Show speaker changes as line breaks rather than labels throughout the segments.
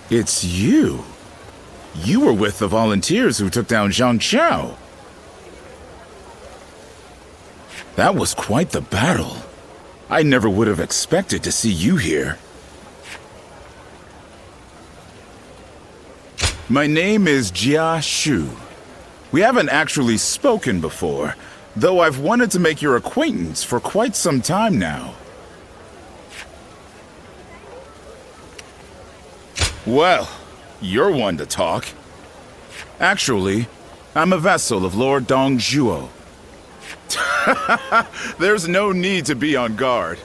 It's you. You were with the volunteers who took down Zhang Xiao. That was quite the battle. I never would have expected to see you here. My name is Jia Shu. We haven't actually spoken before, though I've wanted to make your acquaintance for quite some time now. Well, you're one to talk. Actually, I'm a vassal of Lord Zhuo. There's no need to be on guard.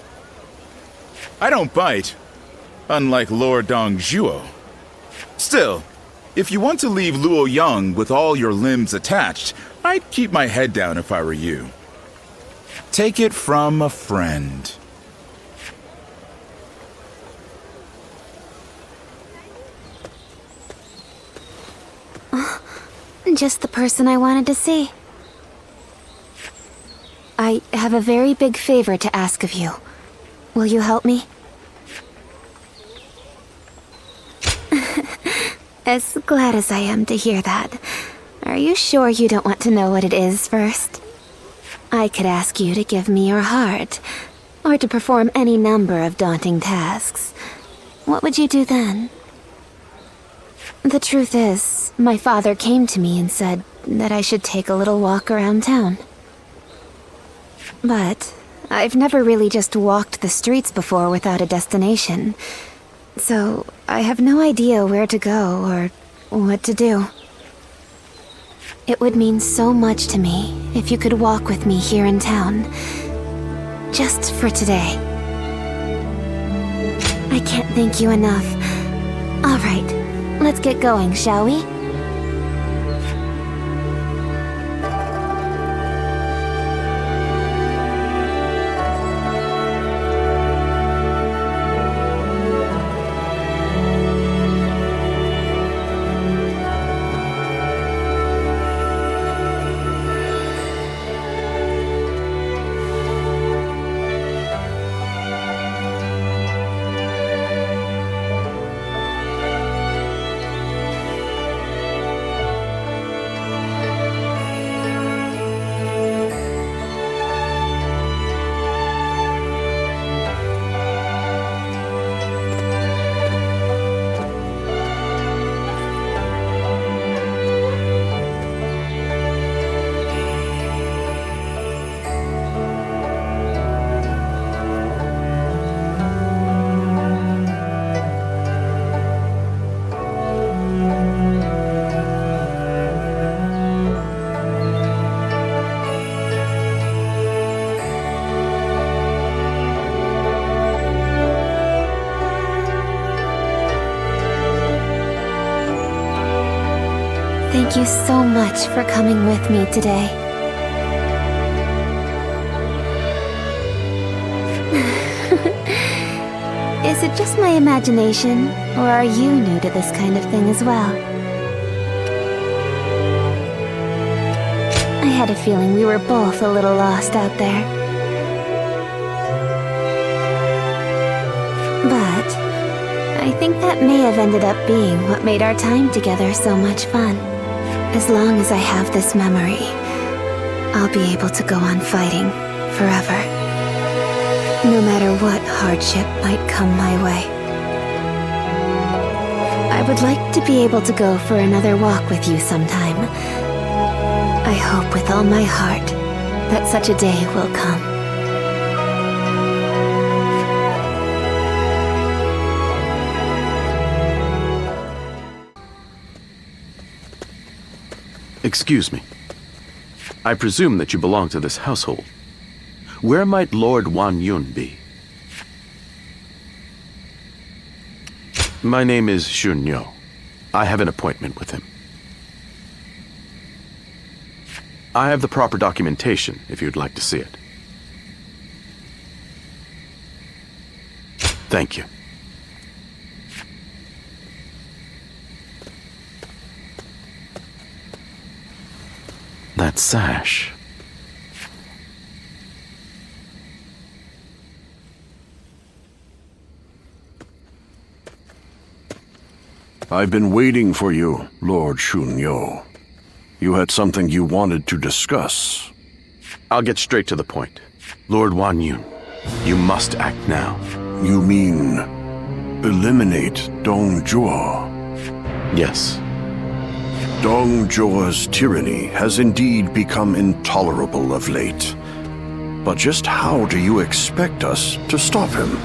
I don't bite, unlike Lord Zhuo. Still, if you want to leave Luoyang with all your limbs attached, I'd keep my head down if I were you. Take it from a friend.
Just the person I wanted to see. I have a very big favor to ask of you. Will you help me? As glad as I am to hear that. Are you sure you don't want to know what it is first? I could ask you to give me your heart, or to perform any number of daunting tasks. What would you do then? The truth is, my father came to me and said that I should take a little walk around town. But I've never really just walked the streets before without a destination. So I have no idea where to go or what to do. It would mean so much to me if you could walk with me here in town. Just for today. I can't thank you enough. All right. Let's get going, shall we? Thank you so much for coming with me today. Is it just my imagination, or are you new to this kind of thing as well? I had a feeling we were both a little lost out there. But I think that may have ended up being what made our time together so much fun. As long as I have this memory, I'll be able to go on fighting forever. No matter what hardship might come my way. I would like to be able to go for another walk with you sometime. I hope with all my heart that such a day will come.
Excuse me. I presume that you belong to this household. Where might Lord Wan Yun be? My name is Xun Yo. I have an appointment with him. I have the proper documentation if you'd like to see it. Thank you. That sash.
I've been waiting for you, Lord Shunyo. You had something you wanted to discuss.
I'll get straight to the point. Lord Wan Yun, you must act now.
You mean eliminate Dong Zhuo?
Yes.
Dong Zhuo's tyranny has indeed become intolerable of late. But just how do you expect us to stop him?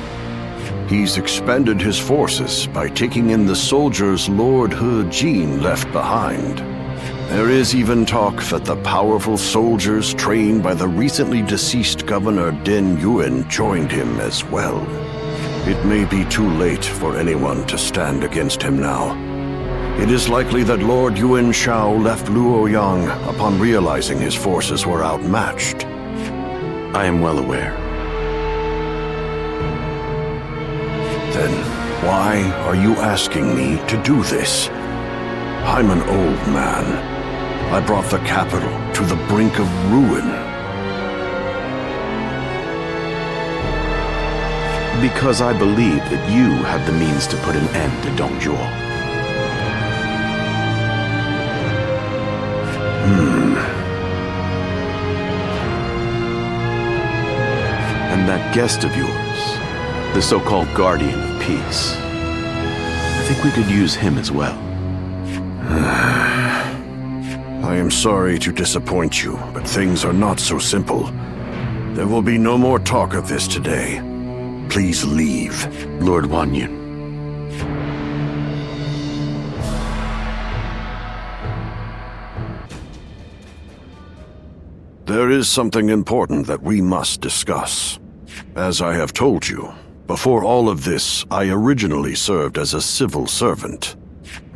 He's expanded his forces by taking in the soldiers Lord He Jin left behind. There is even talk that the powerful soldiers trained by the recently deceased Governor Den Yuan joined him as well. It may be too late for anyone to stand against him now. It is likely that Lord Yuan Shao left Luoyang upon realizing his forces were outmatched.
I am well aware.
Then why are you asking me to do this? I'm an old man. I brought the capital to the brink of ruin.
Because I believe that you have the means to put an end to Dong Zhuo. And that guest of yours, the so-called Guardian of Peace, I think we could use him as well.
I am sorry to disappoint you, but things are not so simple. There will be no more talk of this today. Please leave.
Lord Wan Yun.
There is something important that we must discuss. As I have told you, before all of this, I originally served as a civil servant.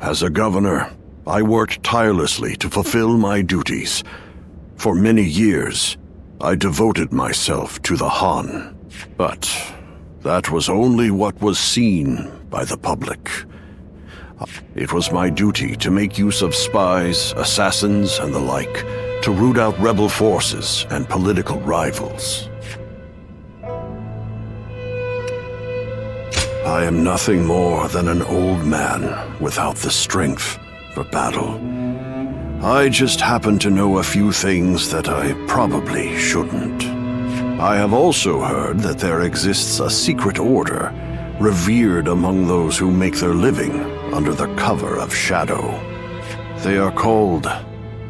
As a governor, I worked tirelessly to fulfill my duties. For many years, I devoted myself to the Han. But that was only what was seen by the public. It was my duty to make use of spies, assassins, and the like, to root out rebel forces and political rivals. I am nothing more than an old man without the strength for battle. I just happen to know a few things that I probably shouldn't. I have also heard that there exists a secret order, revered among those who make their living under the cover of shadow. They are called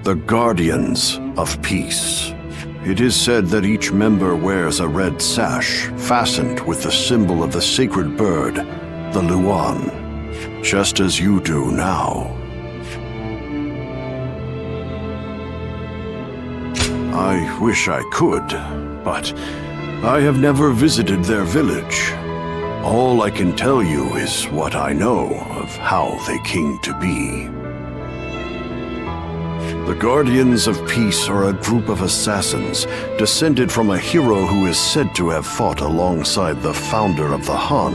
the Guardians of Peace. It is said that each member wears a red sash fastened with the symbol of the sacred bird, the Luan, just as you do now. I wish I could, but I have never visited their village. All I can tell you is what I know of how they came to be. The Guardians of Peace are a group of assassins descended from a hero who is said to have fought alongside the founder of the Han,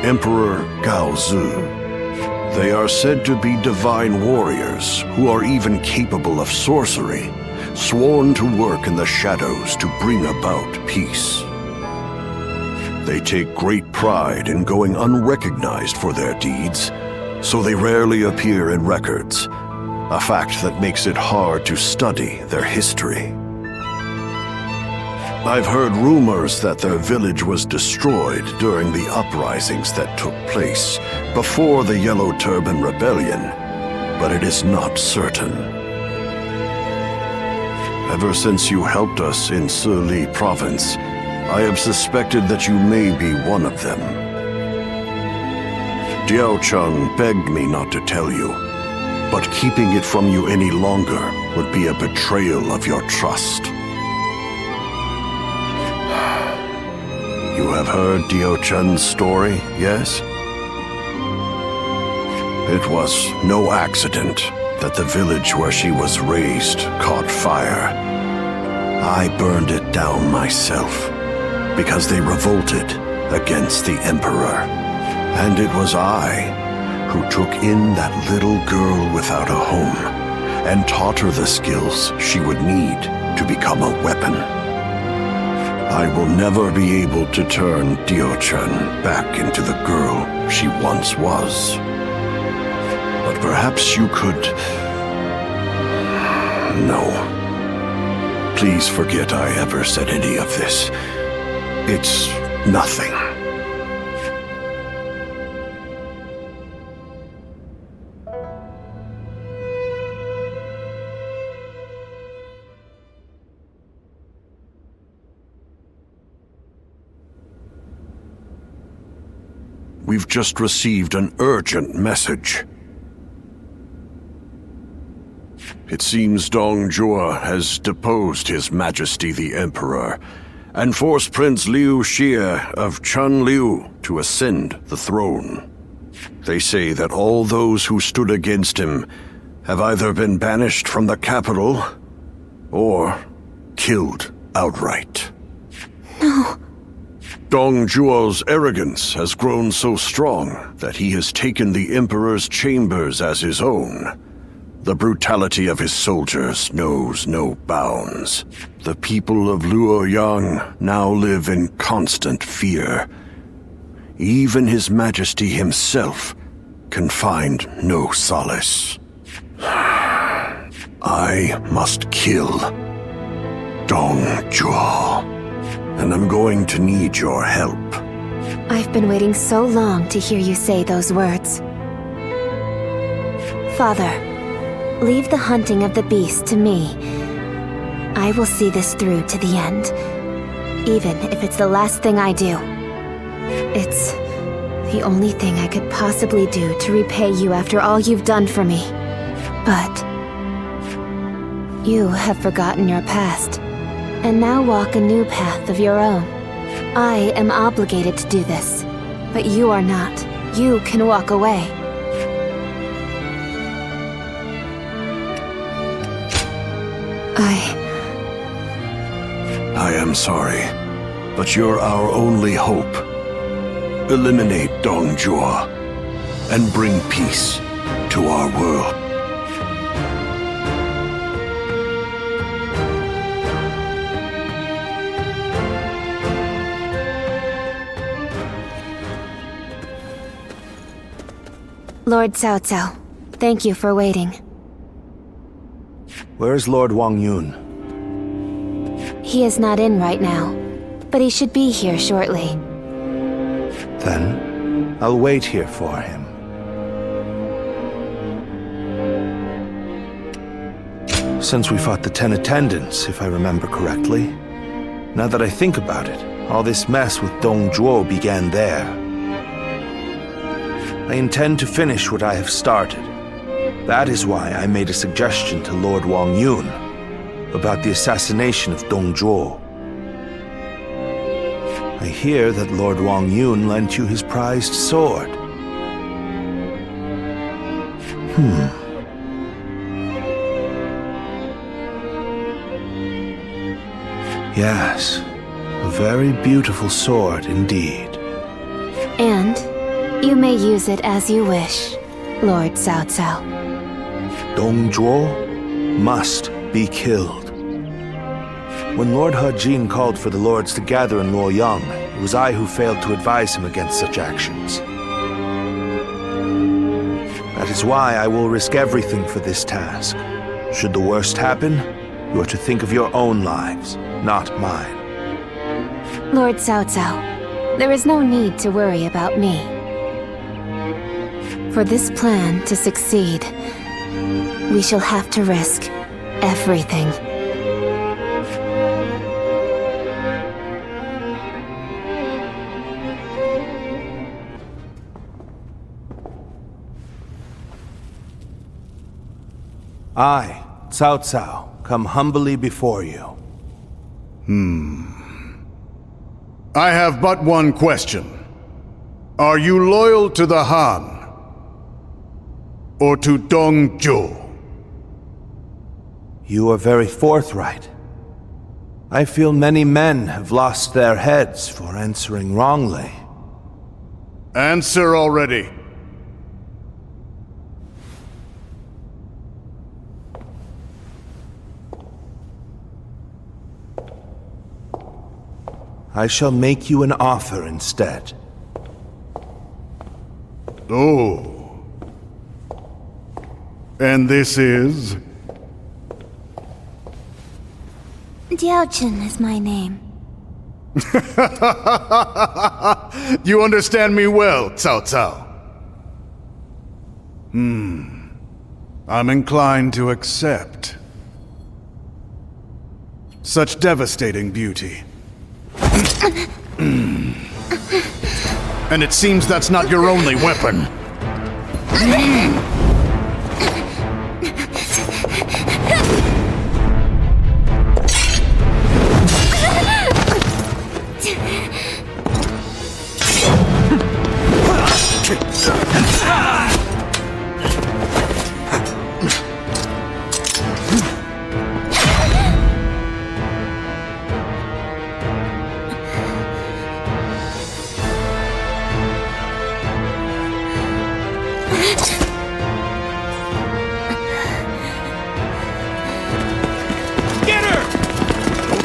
Emperor Gaozu. They are said to be divine warriors who are even capable of sorcery, sworn to work in the shadows to bring about peace. They take great pride in going unrecognized for their deeds, so they rarely appear in records, a fact that makes it hard to study their history. I've heard rumors that their village was destroyed during the uprisings that took place before the Yellow Turban Rebellion, but it is not certain. Ever since you helped us in Sili province, I have suspected that you may be one of them. Diao Cheng begged me not to tell you, but keeping it from you any longer would be a betrayal of your trust. You have heard Diao Chen's story, yes? It was no accident that the village where she was raised caught fire. I burned it down myself because they revolted against the Emperor. And it was I who took in that little girl without a home and taught her the skills she would need to become a weapon. I will never be able to turn Diao Chen back into the girl she once was. But perhaps you could... No. Please forget I ever said any of this. It's nothing. We've just received an urgent message. It seems Dong Zhuo has deposed His Majesty the Emperor and forced Prince Liu Xie of Chunliu to ascend the throne. They say that all those who stood against him have either been banished from the capital or killed outright.
No.
Dong Zhuo's arrogance has grown so strong that he has taken the Emperor's chambers as his own. The brutality of his soldiers knows no bounds. The people of Luoyang now live in constant fear. Even His Majesty himself can find no solace. I must kill Dong Zhuo. And I'm going to need your help.
I've been waiting so long to hear you say those words. Father, leave the hunting of the beast to me. I will see this through to the end, even if it's the last thing I do. It's the only thing I could possibly do to repay you after all you've done for me. But you have forgotten your past, and now walk a new path of your own. I am obligated to do this, but you are not. You can walk away.
I am sorry, but you're our only hope. Eliminate Dong Zhuo and bring peace to our world.
Lord Cao Cao, thank you for waiting.
Where's Lord Wang Yun?
He is not in right now, but he should be here shortly.
Then, I'll wait here for him. Since we fought the 10 attendants, if I remember correctly. Now that I think about it, all this mess with Dong Zhuo began there. I intend to finish what I have started. That is why I made a suggestion to Lord Wang Yun about the assassination of Dong Zhuo. I hear that Lord Wang Yun lent you his prized sword. Yes, a very beautiful sword indeed.
And you may use it as you wish, Lord Cao Cao.
Dong Zhuo must be killed. When Lord He Jin called for the lords to gather in Luoyang, it was I who failed to advise him against such actions. That is why I will risk everything for this task. Should the worst happen, you are to think of your own lives, not mine.
Lord Cao Cao, there is no need to worry about me. For this plan to succeed, we shall have to risk everything.
I, Cao Cao, come humbly before you.
I have but one question. Are you loyal to the Han? Or to Dong Zhuo?
You are very forthright. I feel many men have lost their heads for answering wrongly.
Answer already.
I shall make you an offer instead.
Oh. And this is?
Diaochen is my name.
You understand me well, Cao Cao. I'm inclined to accept. Such devastating beauty. And it seems that's not your only weapon.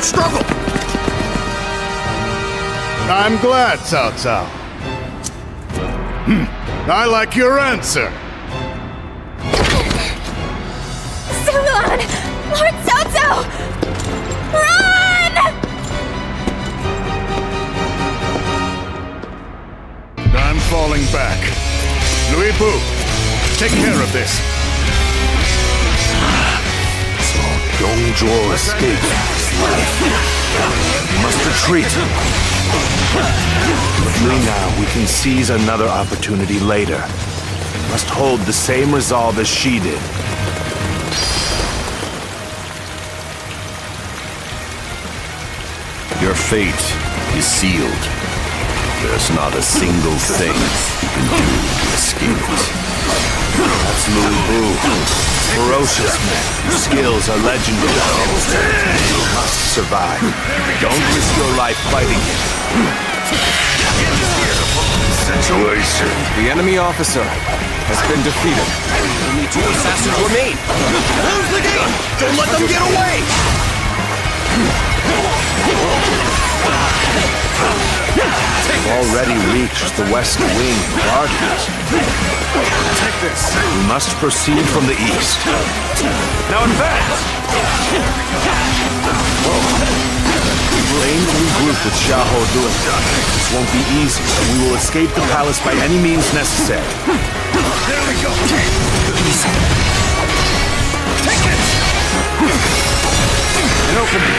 Struggle!
I'm glad, Cao Cao. I like your answer.
Zhuo! Lord Cao Cao! Run!
I'm falling back. Louis Bu, take care of this.
So Dong Zhuo escaped. We must retreat. Luckily now, we can seize another opportunity later. We must hold the same resolve as she did.
Your fate is sealed. There's not a single thing you can do to escape it.
That's Louis Bu. Ferocious man. Skills are legendary. You must survive. Don't risk your life fighting him.
Situation.
The enemy officer has been defeated. Only 2 assassins remain. Close the gate! Don't let them get away!
We've already reached the west wing guardians.
Take this.
We must proceed from the east. Now advance! We will aim to regroup with Xiahou Dun. This won't be easy, but we will escape the palace by any means necessary.
There we go.
Easy.
Take it!
An opening.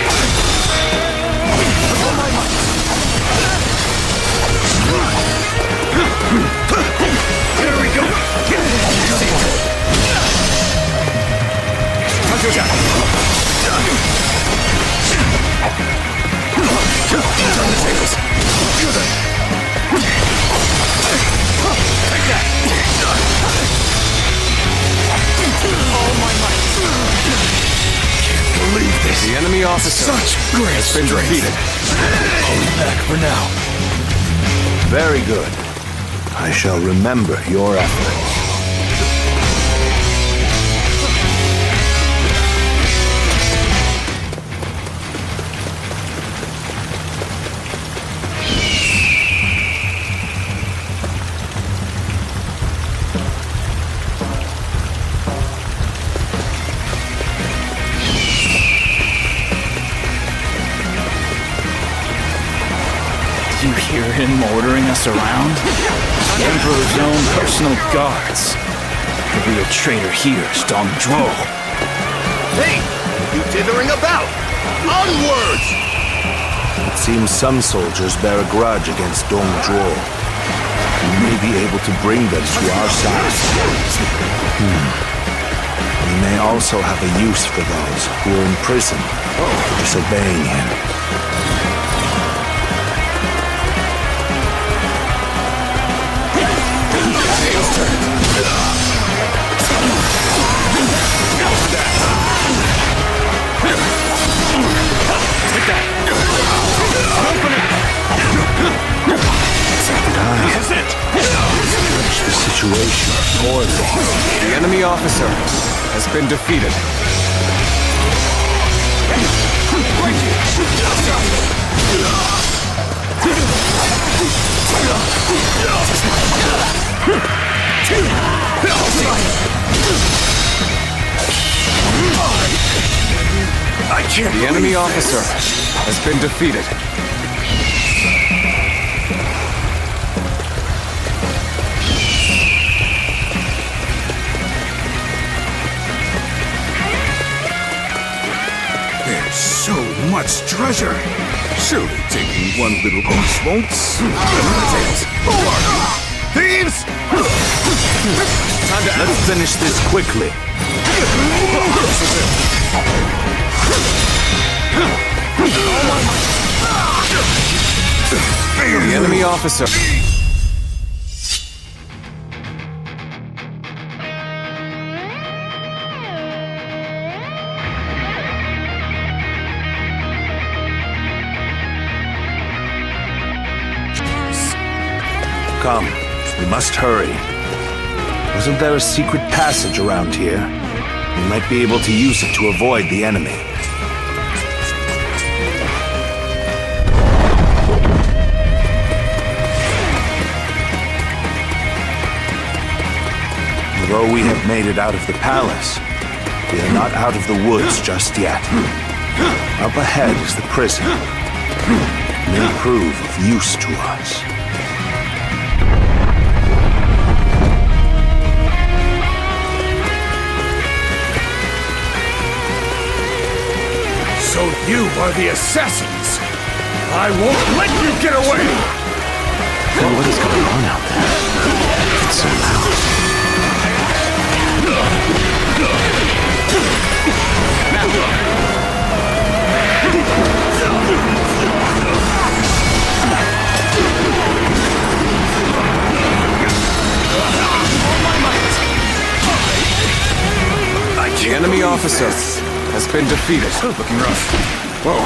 Here we go! Turn the tables. Take that! All my might. Can't believe this.
The enemy officer
Such great
has been defeated.
Pulling back for now.
Very good. I shall remember your efforts.
You hear him ordering us around? The Emperor's own personal guards. The real traitor here is Dong Zhuo.
Hey! You dithering about! Onwards!
It seems some soldiers bear a grudge against Dong Zhuo. We may be able to bring them to our side. We may also have a use for those who are in prison for disobeying him. The situation poorly.
The enemy officer has been defeated. The enemy officer has been defeated.
There's so much treasure. Surely taking one little piece won't suit the lunatics. Who are you? Thieves!
Let's finish this quickly.
The enemy officer.
Come, we must hurry. Wasn't there a secret passage around here? We might be able to use it to avoid the enemy. Although we have made it out of the palace, we are not out of the woods just yet. Up ahead is the prison. It may prove of use to us.
So you are the assassins! I won't let you get away!
What is going on out there? It's so loud.
The enemy officer has been defeated.
Looking rough. Whoa.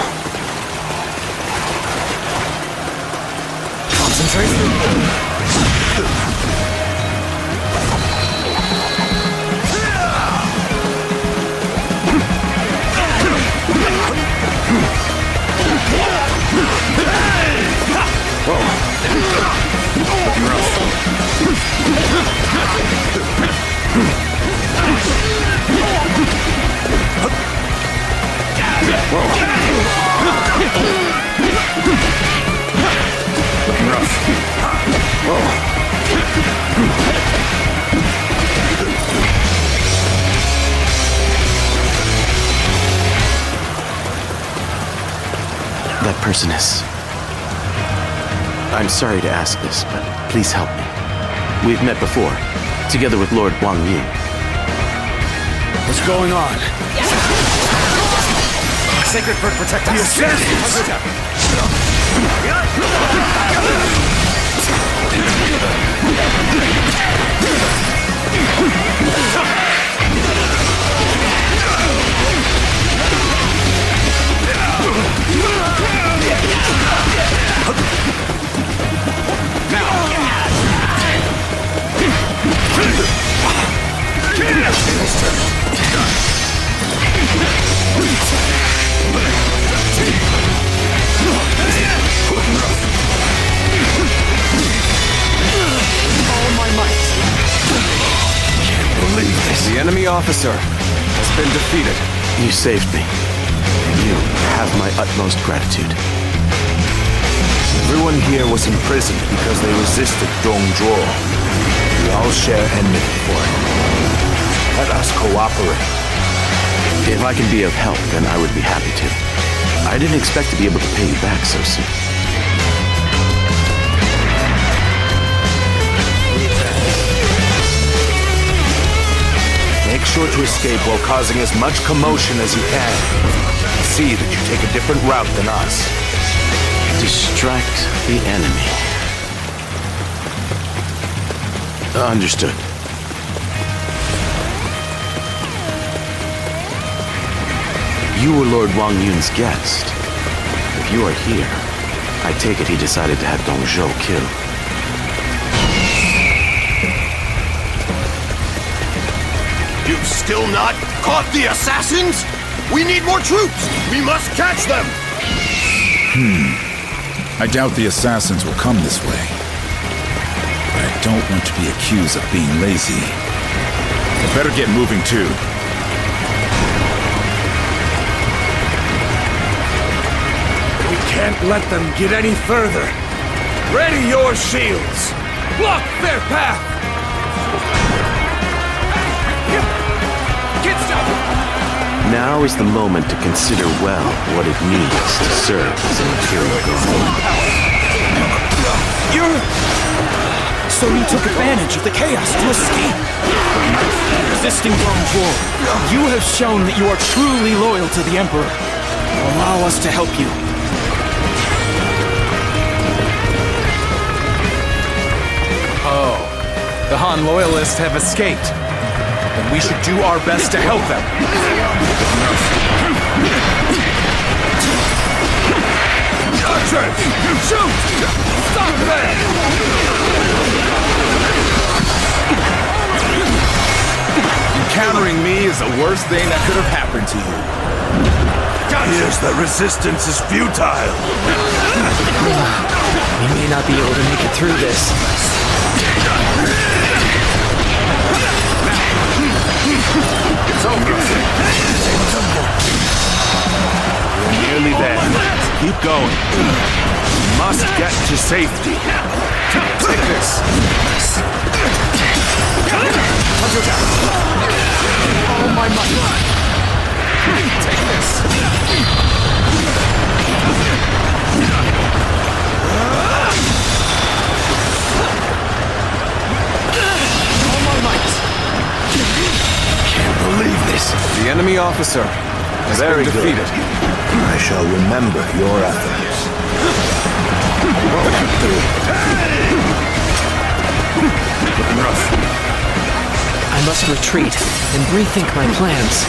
Concentrate. Looking rough.
That person is... I'm sorry to ask this, but please help me. We've met before, together with Lord Wang Yun.
What's going on?
Sacred bird protect us. The enemy officer has been defeated.
You saved me. You have my utmost gratitude.
Everyone here was imprisoned because they resisted Zhuo. We all share enmity for him. Let us cooperate.
If I can be of help, then I would be happy to. I didn't expect to be able to pay you back so soon.
Make sure to escape while causing as much commotion as you can. See that you take a different route than us.
Distract the enemy. Understood. You were Lord Wang Yun's guest. If you are here, I take it he decided to have Dong Zhuo killed.
You've still not caught the assassins? We need more troops! We must catch them!
I doubt the assassins will come this way. But I don't want to be accused of being lazy. I better get moving too.
can't let them get any further. Ready your shields! Block their path!
Now is the moment to consider well what it means to serve as an Imperial Guard.
So you took advantage of the chaos to escape. Resisting Zhuo, you have shown that you are truly loyal to the Emperor. Allow us to help you. Oh, the Han loyalists have escaped. Then we should do our best to help them.
Archers! Shoot! Stop there!
Encountering me is the worst thing that could have happened to you.
Here's that resistance is futile.
We may not be able to make it through this.
It's over.
We're nearly there. Keep going. We must get to safety.
Take this.
All my might.
Take this.
All my might.
Can't believe this.
The enemy officer has
Very
been
good.
defeated.
I shall remember your efforts.
I must retreat and rethink my plans.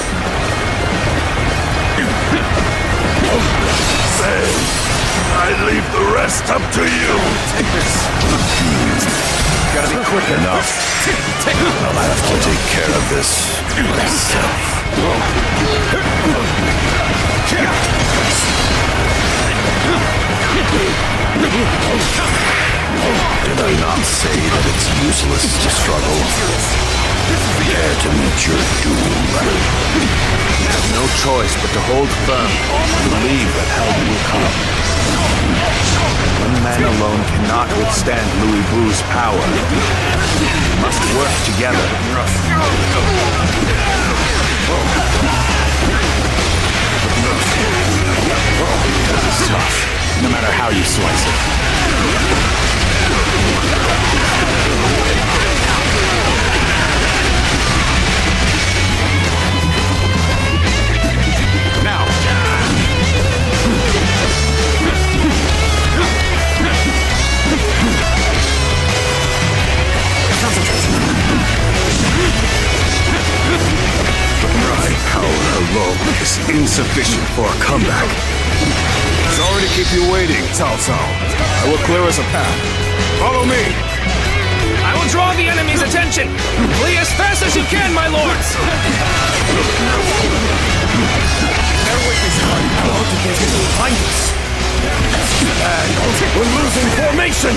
I leave the rest up to you.
Take this. Gotta be quick enough.
I'll have to take care of this myself. Did I not say that it's useless to struggle? Prepare to meet your doom.
We have no choice but to hold firm and believe that help will come. One man alone cannot withstand Louis Wu's power. We must work together.
This is tough, no matter how you slice it. Now!
My power alone is insufficient for a comeback. Sorry to keep you waiting, Cao Cao. I will clear us a path. Follow me!
I will draw the enemy's attention! Flee as fast as you can, my lords!
Their witness out to get him behind us. And we're losing formation!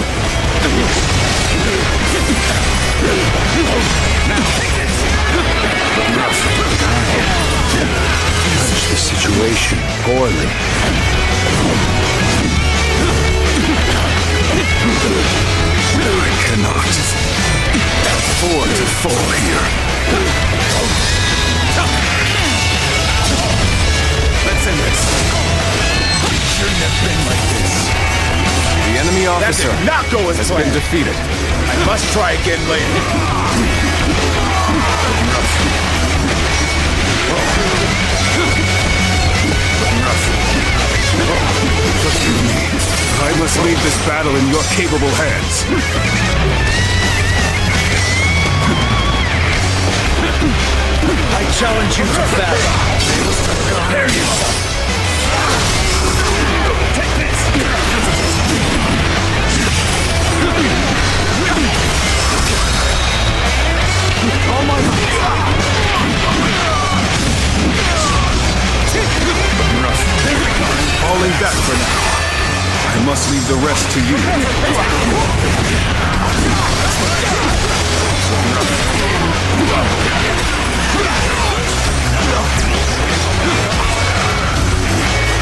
Manage the situation poorly.
I cannot afford to fall here.
Let's end this. Shouldn't have been like this.
The enemy
That
officer
did not go as
has
planned.
been defeated.
I must try again later.
I must leave this battle in your capable hands.
I challenge you to battle.
Prepare yourself. Take this.
All my
Falling back for now. I must leave the rest to you.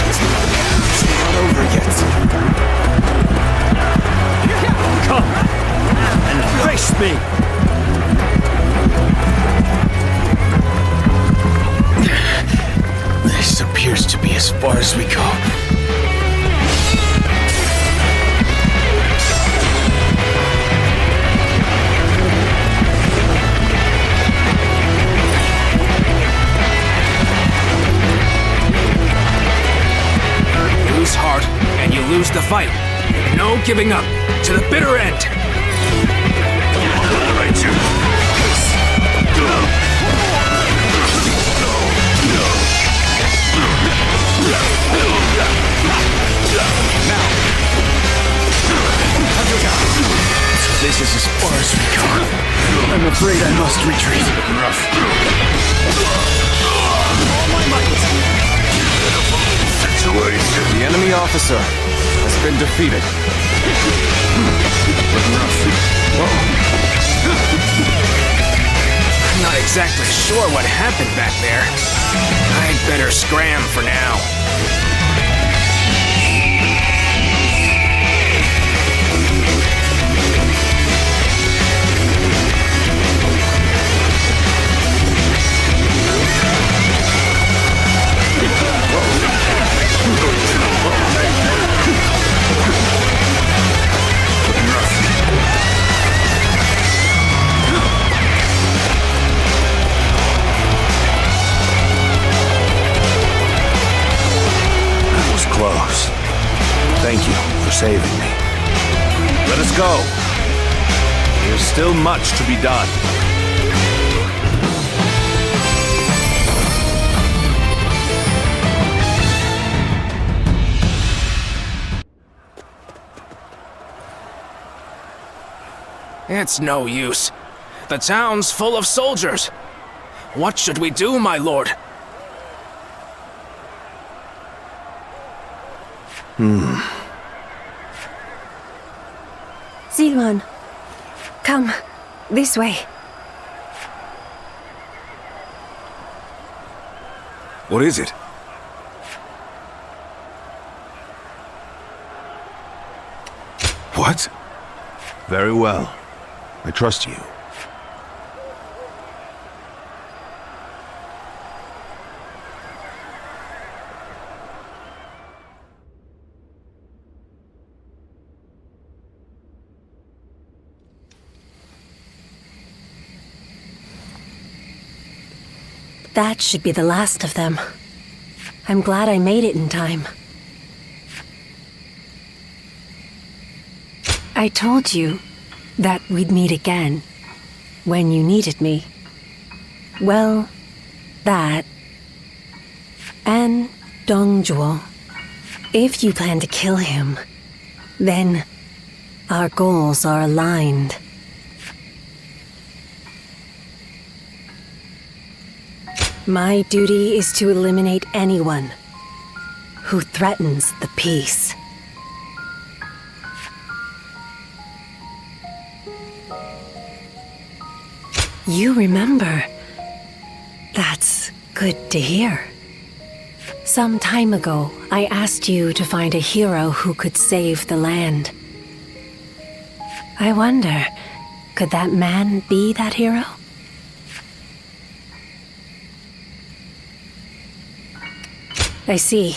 It's not over
over yet. Come and face me! This appears to be as far as we go.
Lose heart, and you lose the fight. No giving up. To the bitter end.
This is as far as we go. I'm afraid I must retreat. All my might.
The enemy officer has been defeated.
I'm not exactly sure what happened back there. I'd better scram for now.
Close. Thank you for saving me. Let us go. There's still much to be done.
It's no use. The town's full of soldiers. What should we do, my lord?
Zilwan, come this way.
What is it? What?
Very well. I trust you.
That should be the last of them. I'm glad I made it in time. I told you that we'd meet again when you needed me. Well, that and Zhuo. If you plan to kill him, then our goals are aligned. My duty is to eliminate anyone who threatens the peace. You remember. That's good to hear. Some time ago, I asked you to find a hero who could save the land. I wonder, could that man be that hero? I see.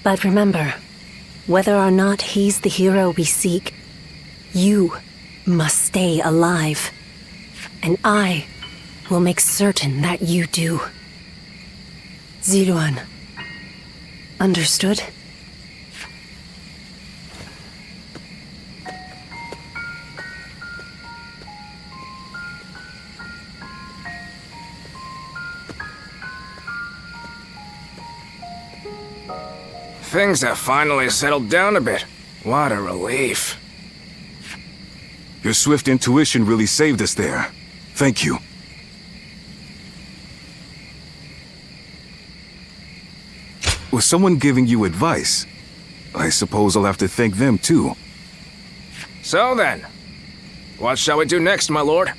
But remember, whether or not he's the hero we seek, you must stay alive. And I will make certain that you do. Zilwan. Understood?
Things have finally settled down a bit. What a relief.
Your swift intuition really saved us there. Thank you. Was someone giving you advice? I suppose I'll have to thank them too.
So then, what shall we do next, my lord?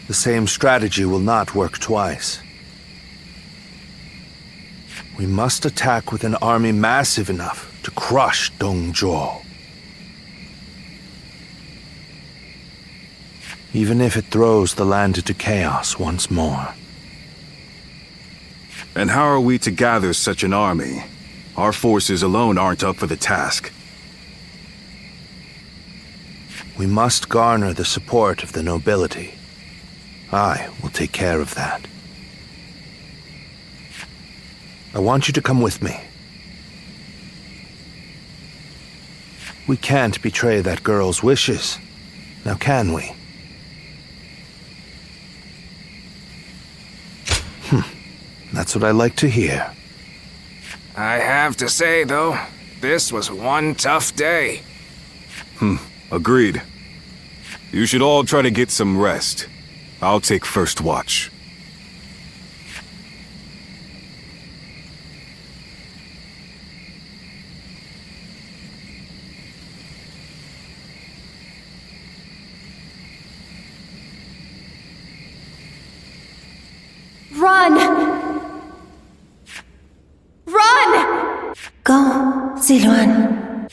The same strategy will not work twice. We must attack with an army massive enough to crush Zhuo. Even if it throws the land into chaos once more.
And how are we to gather such an army? Our forces alone aren't up for the task.
We must garner the support of the nobility. I will take care of that. I want you to come with me. We can't betray that girl's wishes. Now can we? That's what I like to hear.
I have to say, though, this was one tough day.
Agreed. You should all try to get some rest. I'll take first watch.
Run! Run!
Go, Ziluan.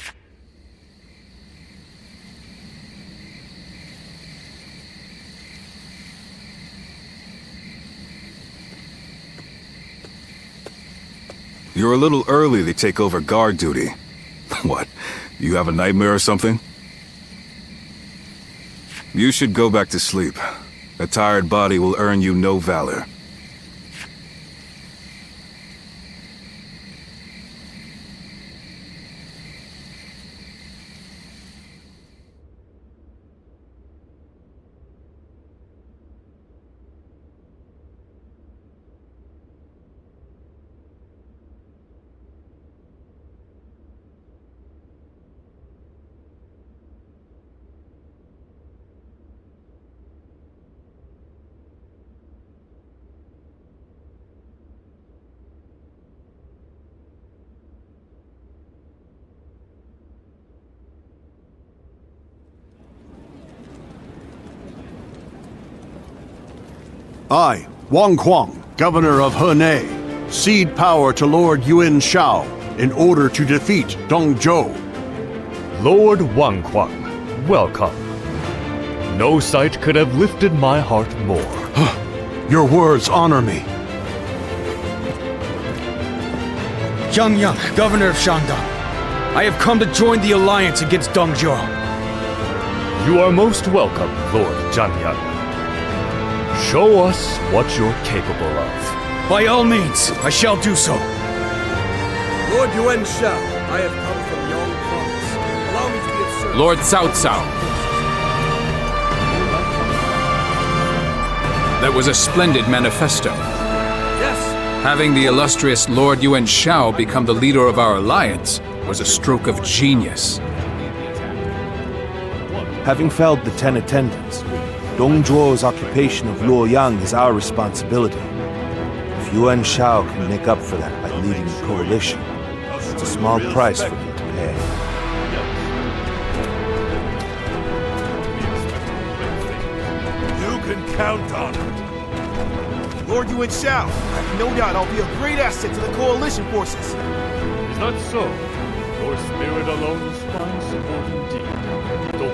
You're a little early to take over guard duty. What, you have a nightmare or something? You should go back to sleep. A tired body will earn you no valor.
I, Wang Kuang, governor of Henei, cede power to Lord Yuan Shao in order to defeat Zhuo.
Lord Wang Kuang, welcome. No sight could have lifted my heart more.
Your words honor me.
Yang, governor of Shandong. I have come to join the alliance against Zhuo.
You are most welcome, Lord Zhanyang. Show us what you're capable of.
By all means, I shall do so.
Lord Yuan Shao, I have come from Yong Province. Allow me to be of service.
Lord Cao Cao. That was a splendid manifesto.
Yes.
Having the illustrious Lord Yuan Shao become the leader of our alliance was a stroke of genius.
Having felled the 10 attendants, Zhuo's occupation of Luoyang is our responsibility. If Yuan Shao can make up for that by leading the coalition, it's a small price for him to pay.
You can count on it. Lord Yuan Shao, I have no doubt I'll be a great asset to the coalition forces.
Is that so? Your spirit alone is fine support indeed. Zhuo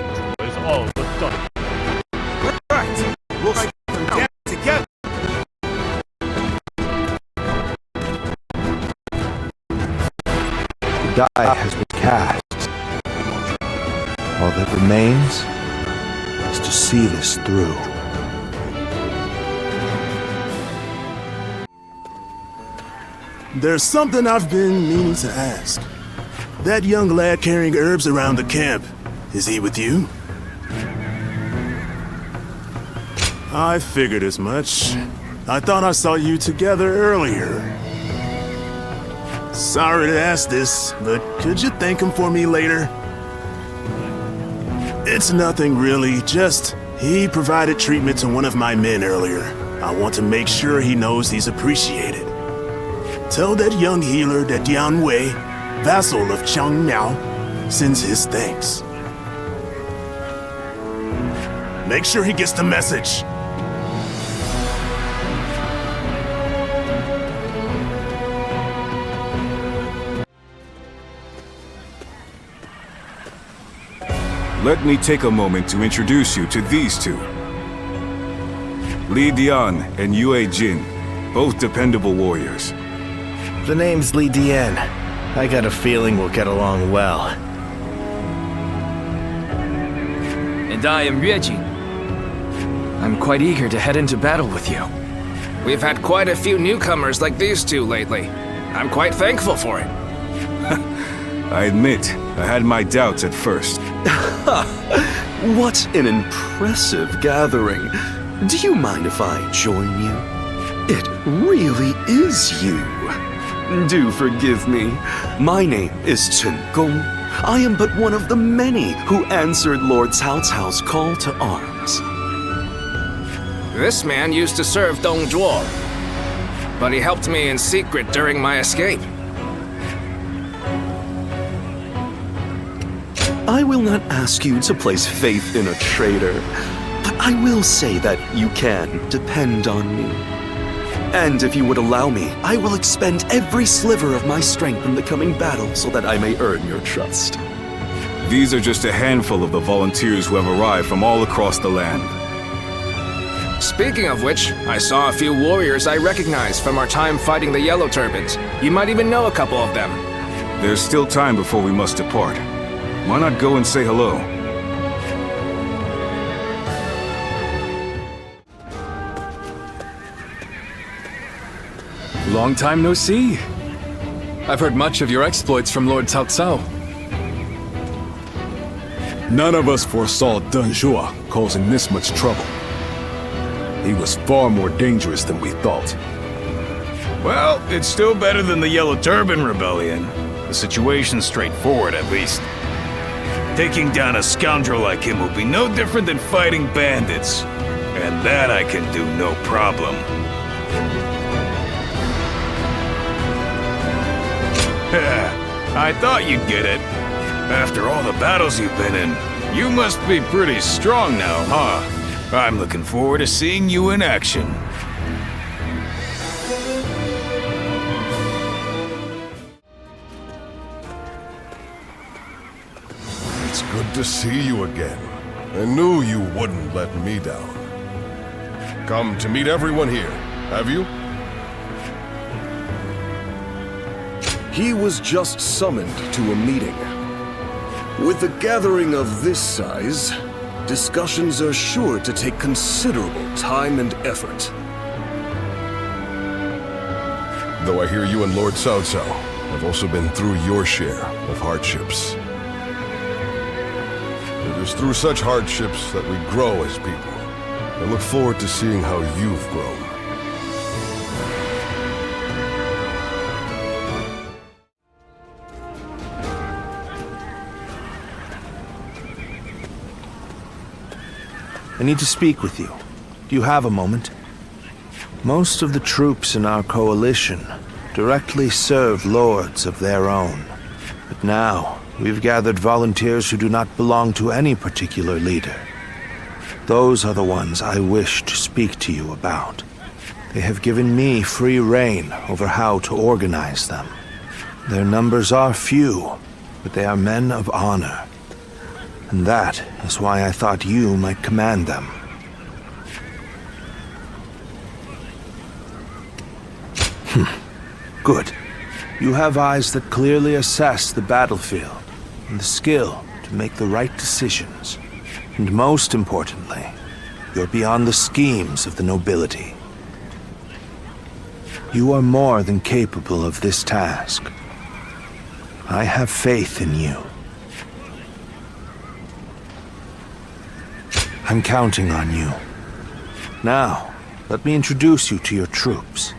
is all but done.
Right. We'll fight them down together.
The die has been cast. All that remains is to see this through.
There's something I've been meaning to ask. That young lad carrying herbs around the camp, is he with you? I figured as much. I thought I saw you together earlier. Sorry to ask this, but could you thank him for me later? It's nothing really, just he provided treatment to one of my men earlier. I want to make sure he knows he's appreciated. Tell that young healer that Dian Wei, vassal of Chang Miao, sends his thanks. Make sure he gets the message.
let me take a moment to introduce you to these two. Li Dian and Yue Jin, both dependable warriors.
The name's Li Dian. I got a feeling we'll get along well.
And I am Yue Jin. I'm quite eager to head into battle with you. We've had quite a few newcomers like these two lately. I'm quite thankful for it.
I admit, I had my doubts at first.
What an impressive gathering. Do you mind if I join you? It really is you. Do forgive me. My name is Chen Gong. I am but one of the many who answered Lord Cao Cao's call to arms.
This man used to serve Dong Zhuo, but he helped me in secret during my escape.
I will not ask you to place faith in a traitor, but I will say that you can depend on me. And if you would allow me, I will expend every sliver of my strength in the coming battle so that I may earn your trust.
These are just a handful of the volunteers who have arrived from all across the land.
Speaking of which, I saw a few warriors I recognized from our time fighting the Yellow Turbans. You might even know a couple of them.
There's still time before we must depart. Why not go and say hello?
Long time no see. I've heard much of your exploits from Lord Cao Cao.
None of us foresaw Dun Zhuo causing this much trouble. He was far more dangerous than we thought.
Well, it's still better than the Yellow Turban Rebellion. The situation's straightforward, at least. Taking down a scoundrel like him will be no different than fighting bandits. And that I can do no problem. I thought you'd get it. After all the battles you've been in, you must be pretty strong now, huh? I'm looking forward to seeing you in action.
It's good to see you again. I knew you wouldn't let me down. Come to meet everyone here, have you?
He was just summoned to a meeting. With a gathering of this size, discussions are sure to take considerable time and effort.
Though I hear you and Lord Cao Cao have also been through your share of hardships. It is through such hardships that we grow as people. I look forward to seeing how you've grown.
I need to speak with you. Do you have a moment? Most of the troops in our coalition directly serve lords of their own. But now, we've gathered volunteers who do not belong to any particular leader. Those are the ones I wish to speak to you about. They have given me free rein over how to organize them. Their numbers are few, but they are men of honor. And that is why I thought you might command them. Good. You have eyes that clearly assess the battlefield, and the skill to make the right decisions. And most importantly, you're beyond the schemes of the nobility. You are more than capable of this task. I have faith in you. I'm counting on you. Now, let me introduce you to your troops.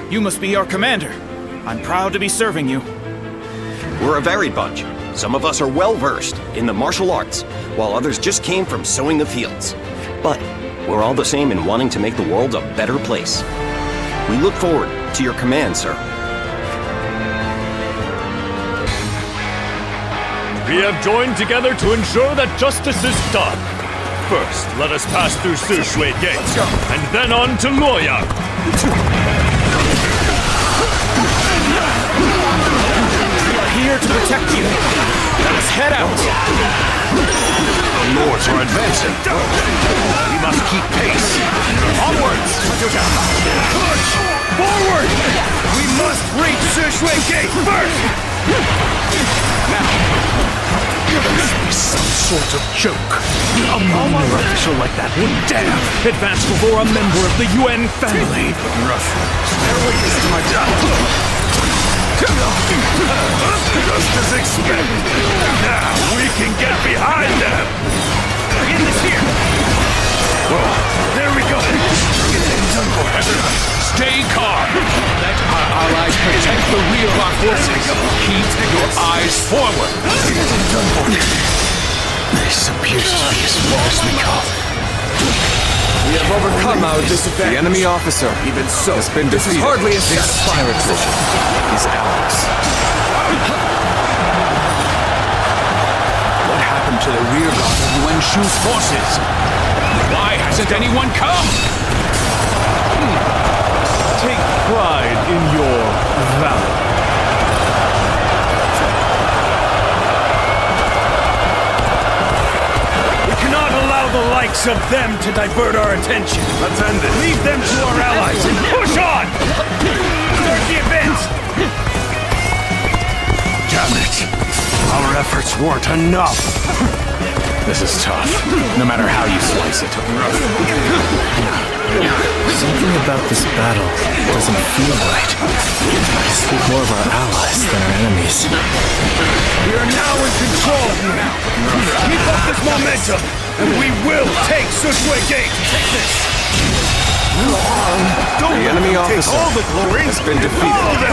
You must be our commander. I'm proud to be serving you.
We're a varied bunch. Some of us are well-versed in the martial arts, while others just came from sowing the fields. But we're all the same in wanting to make the world a better place. We look forward to your command, sir.
We have joined together to ensure that justice is done. First, let us pass through Shui Gate, and then on to Luoyang.
We are here to protect you. Let us head out.
The lords are advancing. We must keep pace. Onwards!
Push! Forward! We must reach Shui Gate first! Now,
there must be some sort of joke. A minor official like that would dare advance before a member of the Yuan family. Rough. Stairways to my death. Just as expected. Now we can get behind them.
Begin this here.
Whoa, there we go. Stay calm.
Let our allies protect the rear of our forces. Keep your eyes forward.
This appears to be as far as we go.
We have overcome our disadvantage.
The enemy officer,
Even so,
has been
this is
defeated.
hardly a
This pirate vision is ours.
What happened to the rear guard of Yuan Shu's forces? Why hasn't anyone come?
Take pride in your valor.
We cannot allow the likes of them to divert our attention. Let's end it. Leave them to our allies and push on! Start the advance! Damn it! Our efforts weren't enough.
This is tough, no matter how you slice it.
Something about this battle doesn't feel right. I speak more of our allies than our enemies.
We are now in control. Keep up this momentum, and we will take Shui Gate. Take this.
The enemy officer
all the glory.
has been defeated.